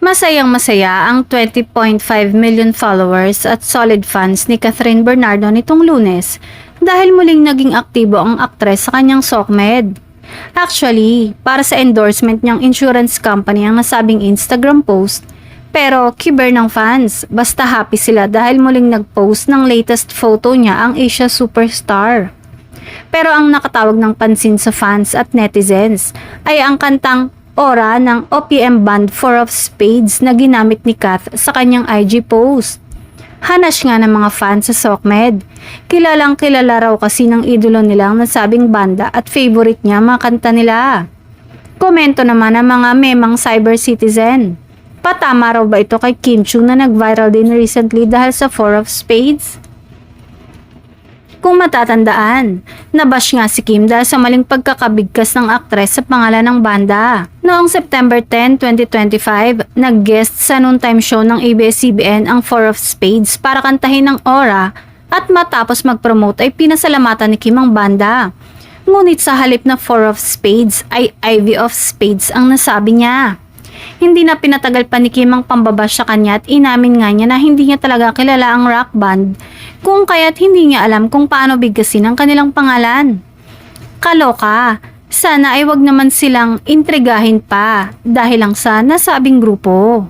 Masayang-masaya ang 20.5 million followers at solid fans ni Catherine Bernardo nitong Lunes dahil muling naging aktibo ang aktres sa kanyang SOCMED. Actually, para sa endorsement niyang insurance company ang nasabing Instagram post, pero kiber ng fans, basta happy sila dahil muling nag-post ng latest photo niya ang Asia superstar. Pero ang nakatawag ng pansin sa fans at netizens ay ang kantang Aura ng OPM band Four of Spades na ginamit ni Kath sa kanyang IG post. Hanash nga ng mga fans sa SOCMED. Kilalang kilala raw kasi ng idolo nilang nasabing banda at favorite niya mga kanta nila. Komento naman ng mga memang cyber citizen. Patama raw ba ito kay Kim Chiu na nag-viral din recently dahil sa Four of Spades? Kung matatandaan, nabash nga si Kim dahil sa maling pagkakabigkas ng aktres sa pangalan ng banda. Noong September 10, 2025, nag-guest sa noontime show ng ABS-CBN ang Four of Spades para kantahin ng Aura at matapos mag-promote ay pinasalamatan ni Kim ang banda. Ngunit sa halip na Four of Spades ay Ivy of Spades ang nasabi niya. Hindi na pinatagal pa ni Kim ang pambabash sa kanya at inamin nga niya na hindi niya talaga kilala ang rock band kung kaya't hindi niya alam kung paano bigkasin ang kanilang pangalan. Kaloka, sana ay wag naman silang intrigahin pa dahil lang sa nasabing grupo.